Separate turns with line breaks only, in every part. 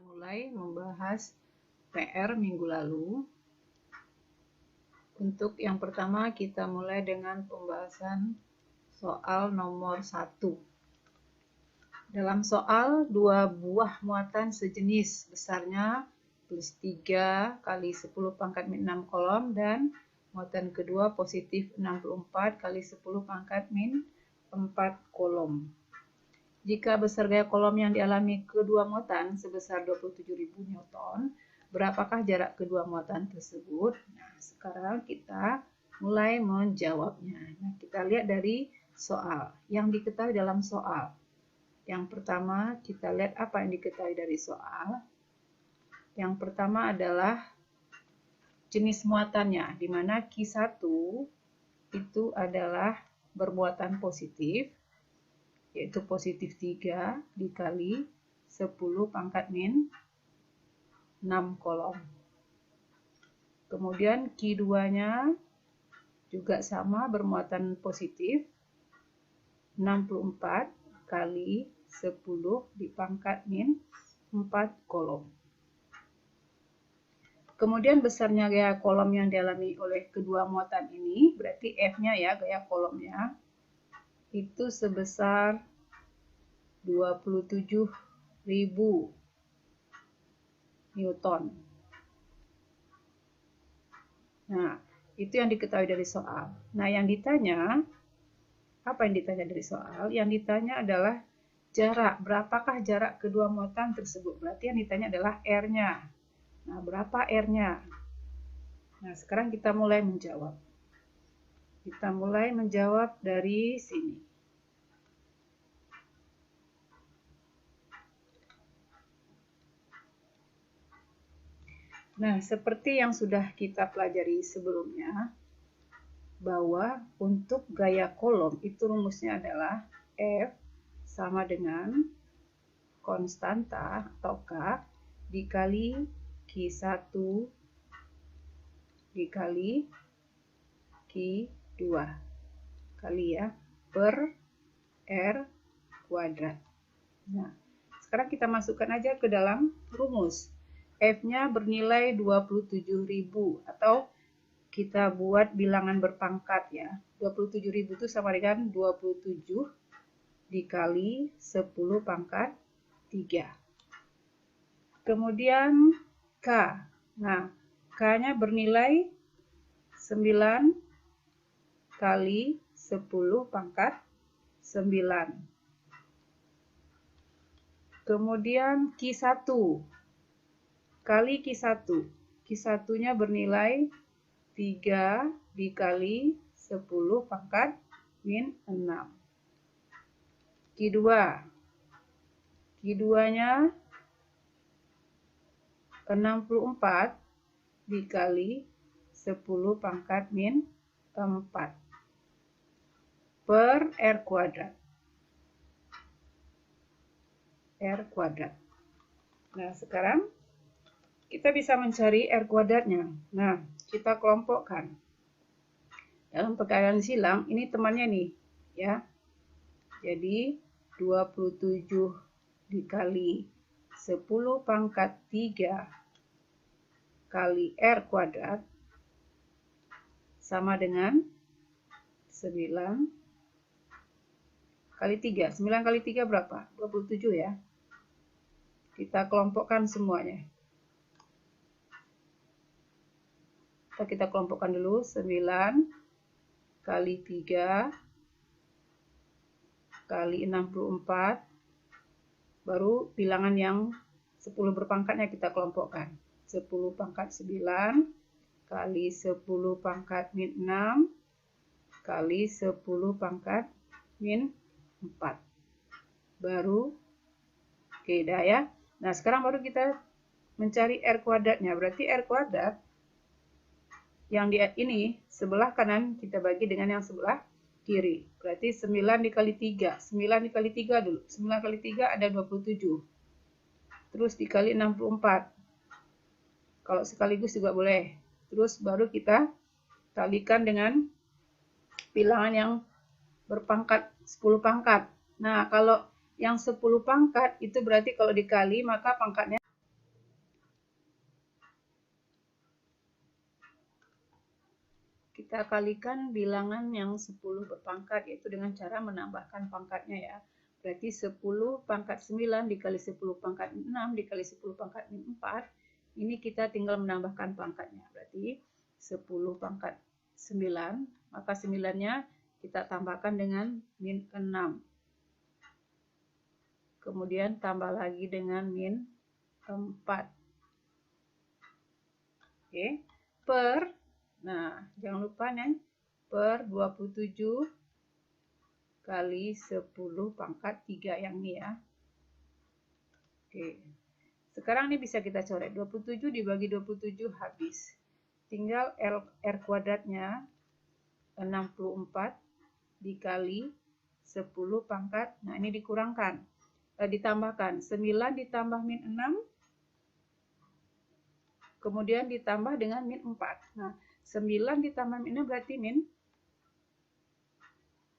mulai membahas PR minggu lalu. Untuk yang pertama kita mulai dengan pembahasan soal nomor 1. Dalam soal, dua buah muatan sejenis besarnya plus 3 kali 10 pangkat min 6 kolom dan muatan kedua positif 64 kali 10 pangkat min 4 kolom. Jika besar gaya kolom yang dialami kedua muatan sebesar 27.000 Newton, berapakah jarak kedua muatan tersebut? Nah, sekarang kita mulai menjawabnya. Nah, kita lihat dari soal. Yang diketahui dalam soal. Yang pertama, kita lihat apa yang diketahui dari soal. Yang pertama adalah jenis muatannya, di mana Q1 itu adalah bermuatan positif, yaitu positif 3 dikali 10 pangkat min 6 kolom. Kemudian Q2-nya juga sama bermuatan positif 64 kali 10 dipangkat min 4 kolom. Kemudian besarnya gaya kolom yang dialami oleh kedua muatan ini, berarti F-nya ya, gaya kolomnya, itu sebesar 27.000 Newton. Nah, itu yang diketahui dari soal. Nah, yang ditanya, apa yang ditanya dari soal? Yang ditanya adalah jarak. Berapakah jarak kedua muatan tersebut? Berarti yang ditanya adalah R-nya. Nah, berapa R-nya? Nah, sekarang kita mulai menjawab. Kita mulai menjawab dari sini. Nah, seperti yang sudah kita pelajari sebelumnya, bahwa untuk gaya kolom itu rumusnya adalah F sama dengan konstanta atau K dikali Q1 dikali Q2 kali ya per R kuadrat. Nah, sekarang kita masukkan aja ke dalam rumus. F-nya bernilai 27.000 atau kita buat bilangan berpangkat ya. 27.000 itu sama dengan 27 dikali 10 pangkat 3. Kemudian K. Nah, K-nya bernilai 9 kali 10 pangkat 9. Kemudian Q1 kali Q1. Q1-nya bernilai 3 dikali 10 pangkat min 6. Q2. Q2-nya 64 dikali 10 pangkat min 4 per R kuadrat. R kuadrat. Nah, sekarang kita bisa mencari R kuadratnya. Nah, kita kelompokkan. Dalam perkalian silang, ini temannya nih, ya. Jadi, 27 dikali 10 pangkat 3 kali R kuadrat sama dengan 9 kali 3. 9 kali 3 berapa? 27 ya. Kita kelompokkan semuanya. Kita kelompokkan dulu 9 kali 3 kali 64, baru bilangan yang 10 berpangkatnya kita kelompokkan. 10 pangkat 9 kali 10 pangkat min 6 kali 10 pangkat min 4. Baru, oke dah ya. Nah, sekarang baru kita mencari R kuadratnya. Berarti R kuadrat yang di ini sebelah kanan kita bagi dengan yang sebelah kiri. Berarti 9 dikali 3. 9 dikali 3 dulu. 9 kali 3 ada 27. Terus dikali 64. Kalau sekaligus juga boleh. Terus baru kita kalikan dengan bilangan yang berpangkat 10 pangkat. Nah, kalau yang 10 pangkat itu berarti kalau dikali maka pangkatnya kita kalikan bilangan yang 10 berpangkat, yaitu dengan cara menambahkan pangkatnya ya. Berarti 10 pangkat 9 dikali 10 pangkat 6 dikali 10 pangkat min 4. Ini kita tinggal menambahkan pangkatnya. Berarti 10 pangkat 9, maka 9-nya kita tambahkan dengan min 6. Kemudian tambah lagi dengan min 4. Oke, nah jangan lupa nih, per 27 kali 10 pangkat 3 yang ini ya. Oke, sekarang ini bisa kita coret, 27 dibagi 27 habis. Tinggal R kuadratnya 64 dikali 10 pangkat, nah ini dikurangkan, ditambahkan 9 ditambah min 6, kemudian ditambah dengan min 4. Nah, 9 ditambah min 6 berarti min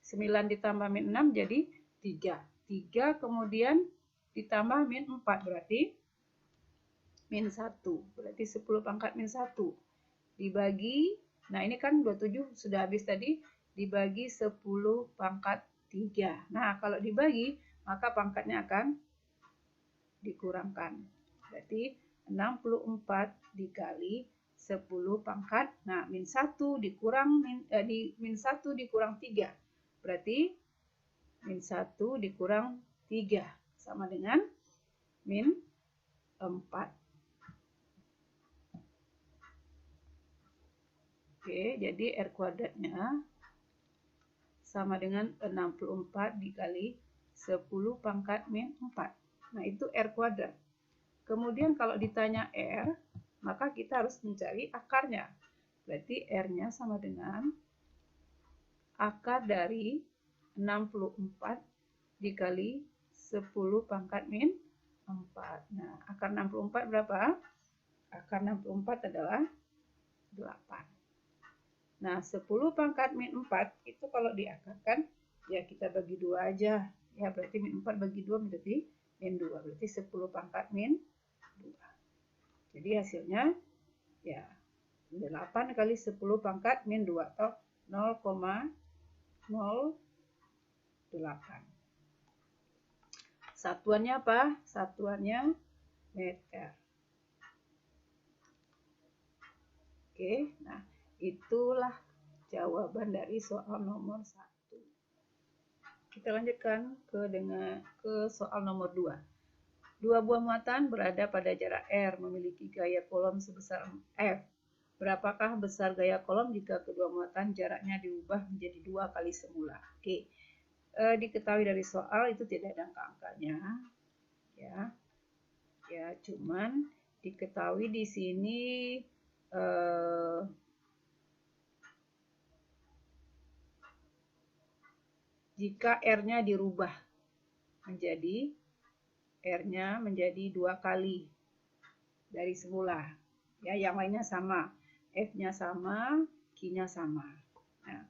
9 ditambah min 6 jadi 3. 3 kemudian ditambah min 4 berarti min 1. Berarti 10 pangkat min 1. Dibagi, nah ini kan 27 sudah habis tadi, dibagi 10 pangkat 3. Nah, kalau dibagi, maka pangkatnya akan dikurangkan. Berarti 64 dikali 10 pangkat, nah min 1 dikurang min 1 dikurang 3. Berarti min 1 dikurang 3 sama dengan min 4. Oke, jadi R kuadratnya sama dengan 64 dikali 10 pangkat min 4. Nah, itu R kuadrat. Kemudian kalau ditanya R, maka kita harus mencari akarnya. Berarti R-nya sama dengan akar dari 64 dikali 10 pangkat min 4. Nah, akar 64 berapa? Akar 64 adalah 8. Nah, 10 pangkat min 4 itu kalau diakarkan, ya kita bagi 2 aja. Ya, berarti min 4 bagi 2 menjadi min 2. Berarti 10 pangkat min 2. Jadi hasilnya ya 8 kali 10 pangkat min 2 atau 0,08. Satuannya apa? Satuannya meter. Oke, nah itulah jawaban dari soal nomor 1. Kita lanjutkan ke soal nomor 2. Dua buah muatan berada pada jarak R memiliki gaya kolom sebesar F. Berapakah besar gaya kolom jika kedua muatan jaraknya diubah menjadi 2 kali semula? Oke, diketahui dari soal itu tidak ada angka-angkanya, ya, cuman diketahui di sini jika R-nya dirubah menjadi R-nya menjadi 2 kali dari semula. Ya, yang lainnya sama. F-nya sama, Q-nya sama. Nah,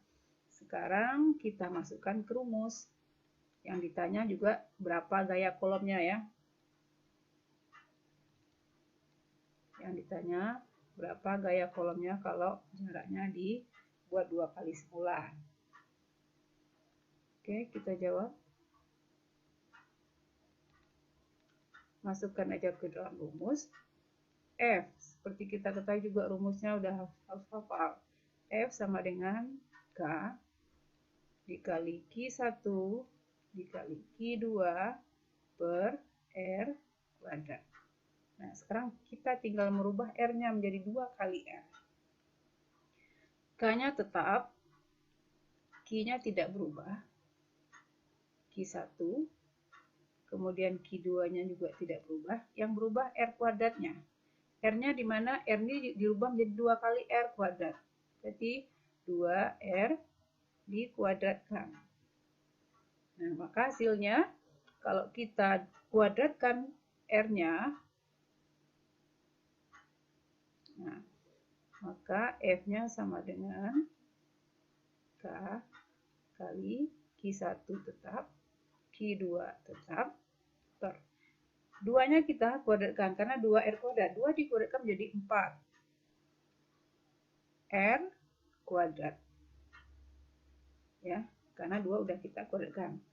sekarang kita masukkan ke rumus. Yang ditanya juga berapa gaya kolomnya ya. Yang ditanya berapa gaya kolomnya kalau jaraknya dibuat 2 kali semula. Oke, kita jawab. Masukkan aja ke dalam rumus. F, seperti kita ketahui juga rumusnya udah harus hafal. F sama dengan K dikali Q1 dikali Q2 per R kuadrat. Nah, sekarang kita tinggal merubah R-nya menjadi 2 kali R. K-nya tetap, Q-nya tidak berubah. Q1, kemudian Q2-nya juga tidak berubah. Yang berubah R kuadratnya. R-nya di mana? R ini dirubah menjadi 2 kali R kuadrat. Berarti 2R dikuadratkan. Nah, maka hasilnya kalau kita kuadratkan R-nya, nah, maka F-nya sama dengan K kali Q1 tetap, Q2 tetap, per 2-nya kita kuadratkan, karena 2R kuadrat. 2 dikuadratkan menjadi 4. R kuadrat. Ya, karena 2 udah kita kuadratkan.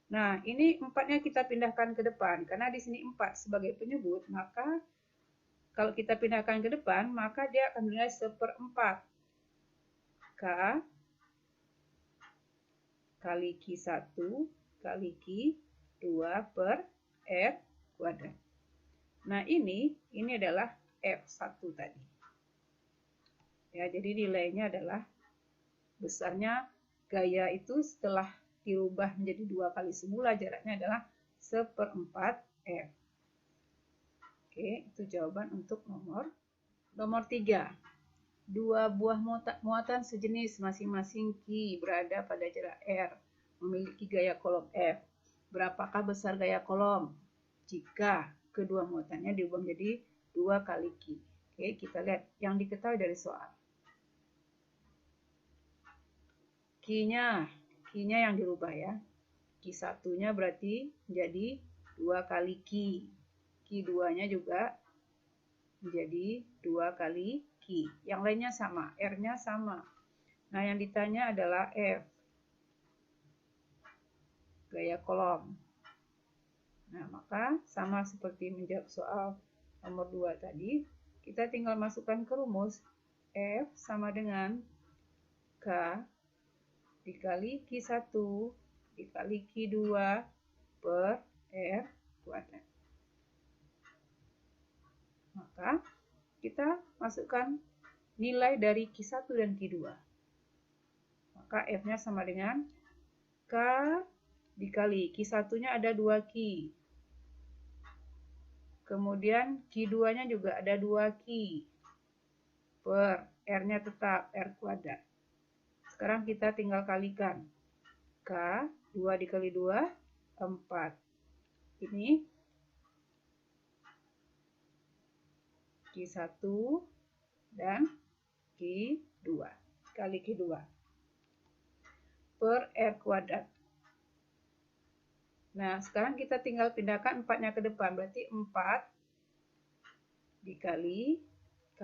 Nah, ini 4-nya kita pindahkan ke depan. Karena di sini 4 sebagai penyebut, maka kalau kita pindahkan ke depan, maka dia akan bernilai 1/4. K kali Q1 kali Q2 per R kuadrat. Nah, ini adalah F1 tadi. Ya, jadi nilainya adalah besarnya gaya itu setelah dirubah menjadi 2 kali semula, jaraknya adalah 1/4 F. Oke, itu jawaban untuk nomor 3. 2 buah muatan sejenis masing-masing Q berada pada jarak R, memiliki gaya kolom F. Berapakah besar gaya kolom jika kedua muatannya diubah menjadi 2 kali Q? Oke, kita lihat yang diketahui dari soal. Q-nya yang dirubah ya. Q1-nya berarti menjadi 2 kali Q. Q2-nya juga menjadi 2 kali Q. Yang lainnya sama, R-nya sama. Nah, yang ditanya adalah F, gaya kolom. Nah, maka sama seperti menjawab soal nomor 2 tadi, kita tinggal masukkan ke rumus F sama dengan K dikali Q1 dikali Q2 per R kuadrat. Maka kita masukkan nilai dari Q1 dan Q2. Maka F-nya sama dengan K dikali Q1-nya ada 2 Q. Kemudian Q2-nya juga ada 2 Q. Per R-nya tetap R kuadrat. Sekarang kita tinggal kalikan. K, 2 dikali 2, 4. Ini Q1 dan Q2 kali Q2 per R kuadrat. Nah, sekarang kita tinggal pindahkan 4-nya ke depan. Berarti 4 dikali K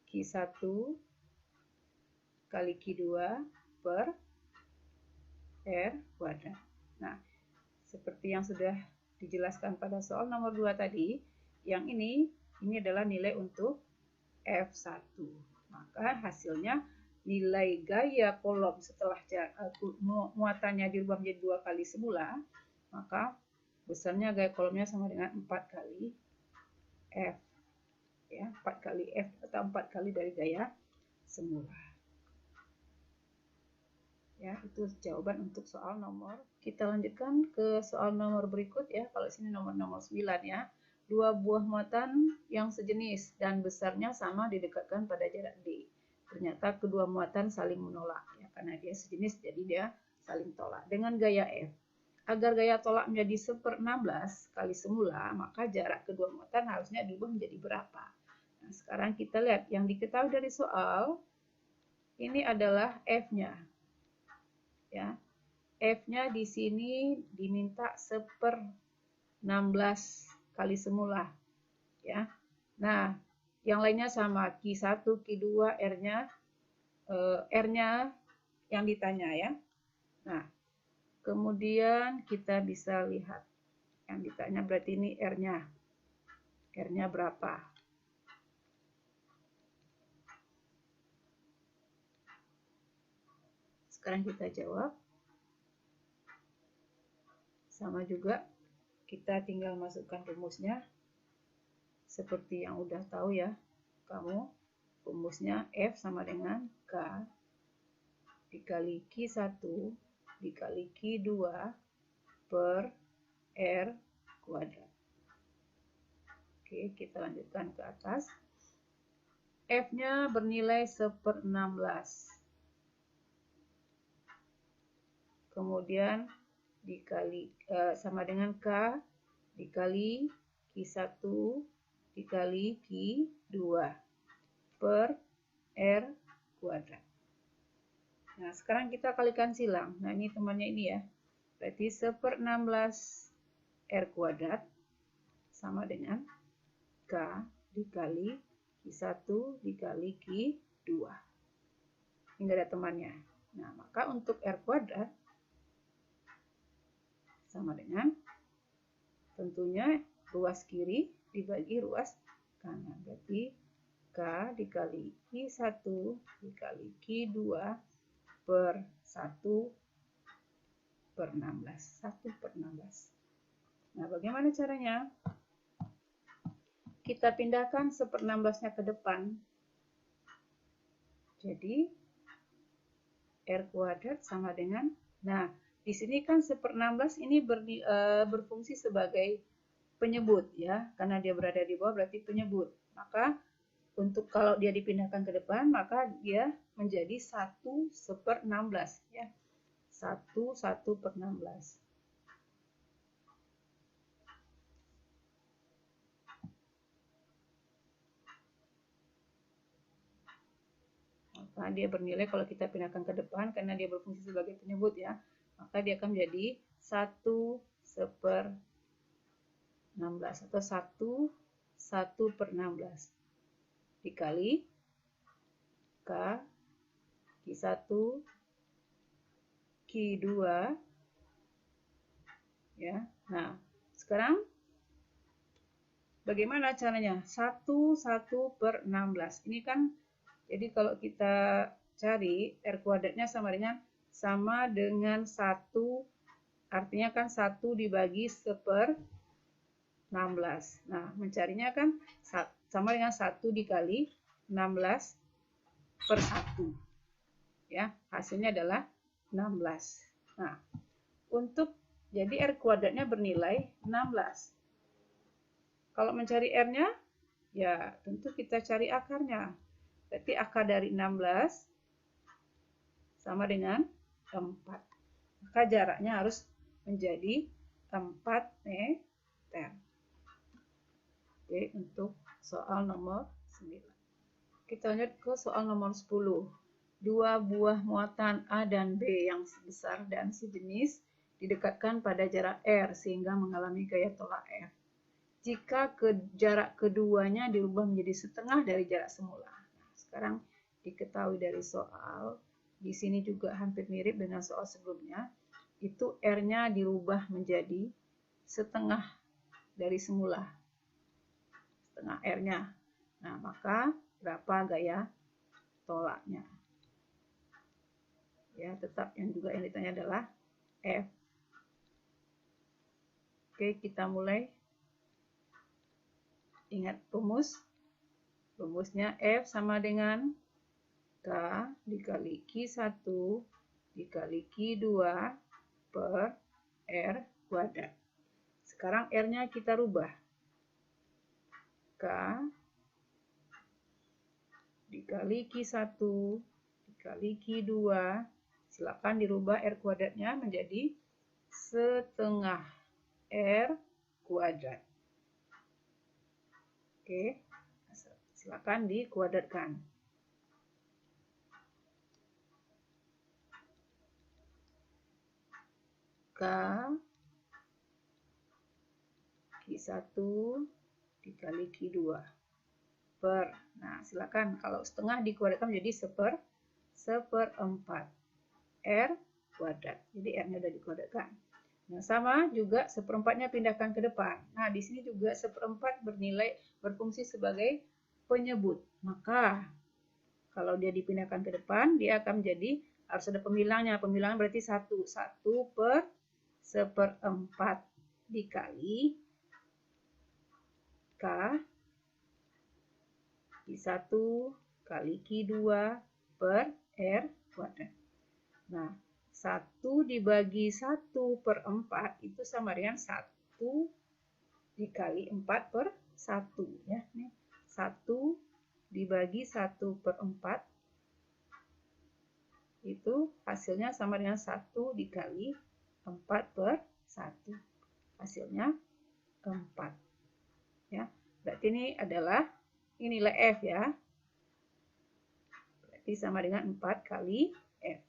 Q1 kali Q2 per R kuadrat. Nah, seperti yang sudah dijelaskan pada soal nomor 2 tadi, yang ini adalah nilai untuk F1. Maka hasilnya nilai gaya kolom setelah muatannya dirubah menjadi 2 kali semula, maka besarnya gaya kolomnya sama dengan 4 kali F. Ya, 4 kali F atau 4 kali dari gaya semula. Ya, itu jawaban untuk soal nomor. Kita lanjutkan ke soal nomor berikut ya. Kalau sini nomor 9 ya. 2 buah muatan yang sejenis dan besarnya sama didekatkan pada jarak D. Ternyata kedua muatan saling menolak ya, karena dia sejenis jadi dia saling tolak dengan gaya F. Agar gaya tolak menjadi 1/16 kali semula, maka jarak kedua muatan harusnya diubah menjadi berapa? Nah, sekarang kita lihat yang diketahui dari soal ini adalah F-nya. Ya. F-nya di sini diminta 1/16 kali semula. Ya. Nah, yang lainnya sama, Q1, Q2, R-nya yang ditanya ya. Nah, kemudian kita bisa lihat yang ditanya berarti ini R-nya. R-nya berapa? Sekarang kita jawab. Sama juga, kita tinggal masukkan rumusnya. Seperti yang udah tahu ya, kamu rumusnya F sama dengan K dikali Q1 dikali Q2 per R kuadrat. Oke, kita lanjutkan ke atas. F-nya bernilai 1/16. Kemudian dikali sama dengan K dikali Q1 dikali Q2 per R kuadrat. Nah, sekarang kita kalikan silang. Nah, ini temannya ini ya. Berarti 1/16 R kuadrat sama dengan K dikali Q1 dikali Q2. hingga ada temannya. Nah, maka untuk R kuadrat sama dengan tentunya ruas kiri dibagi ruas kanan. Berarti K dikali Q1 dikali Q2 per 1/16. 1/16. Nah, bagaimana caranya? Kita pindahkan 1/16-nya ke depan. Jadi, R kuadrat sama dengan, nah, di sini kan 1/16 ini berfungsi sebagai penyebut ya, karena dia berada di bawah berarti penyebut. Maka untuk kalau dia dipindahkan ke depan, maka dia menjadi 1/16 ya. 1/16. Maka dia bernilai kalau kita pindahkan ke depan karena dia berfungsi sebagai penyebut ya. Maka dia akan menjadi 1/16 atau 1/16 dikali K Q1 Q2 ya. Nah, sekarang bagaimana caranya? 1/16. Ini kan jadi kalau kita cari R kuadratnya sama dengan 1, artinya kan 1 dibagi 1/16. Nah, mencarinya kan sama dengan 1 dikali 16/1. Ya, hasilnya adalah 16. Nah, jadi R kuadratnya bernilai 16. Kalau mencari R-nya, ya tentu kita cari akarnya. Berarti akar dari 16 sama dengan 4. Maka jaraknya harus menjadi 4 meter. Oke, untuk soal nomor 9. Kita lanjut ke soal nomor 10. Dua buah muatan A dan B yang sebesar dan sejenis didekatkan pada jarak R sehingga mengalami gaya tolak F. Jika jarak keduanya dirubah menjadi setengah dari jarak semula. Sekarang diketahui dari soal, di sini juga hampir mirip dengan soal sebelumnya, itu R-nya dirubah menjadi setengah dari semula. Setengah R-nya. Nah, maka berapa gaya tolaknya? Ya, tetap yang ditanya adalah F. Oke, kita mulai. Ingat rumus. Rumusnya F sama dengan K dikali Q1 dikali Q2 per R kuadrat. Sekarang R-nya kita rubah. K dikali Q1 dikali Q2. Silakan dirubah R kuadratnya menjadi setengah R kuadrat. Oke. Silakan dikuadratkan. K Q1 dikali Q2 per. Nah, silakan kalau setengah dikuadratkan menjadi 1/4 R kuadrat. Jadi R-nya sudah dikuadratkan. Nah, sama juga 1/4-nya pindahkan ke depan. Nah, di sini juga 1/4 berfungsi sebagai penyebut. Maka kalau dia dipindahkan ke depan, dia akan menjadi harus ada pemilangnya. Pemilangnya berarti 1. 1/1/4 dikali K Q1 kali Q2 per R kuadrat. Nah, 1 dibagi 1/4 itu sama dengan 1 dikali 4/1. Ya. 1 dibagi 1/4 itu hasilnya sama dengan 1 dikali 4/1. Hasilnya 4. Ya. Berarti ini adalah nilai F ya. Berarti sama dengan 4 kali F.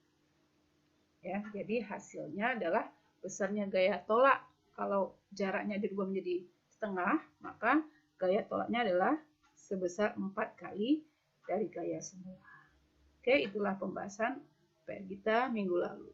Ya, jadi hasilnya adalah besarnya gaya tolak. Kalau jaraknya dirubah menjadi setengah, maka gaya tolaknya adalah sebesar 4 kali dari gaya semula. Oke, itulah pembahasan PR kita minggu lalu.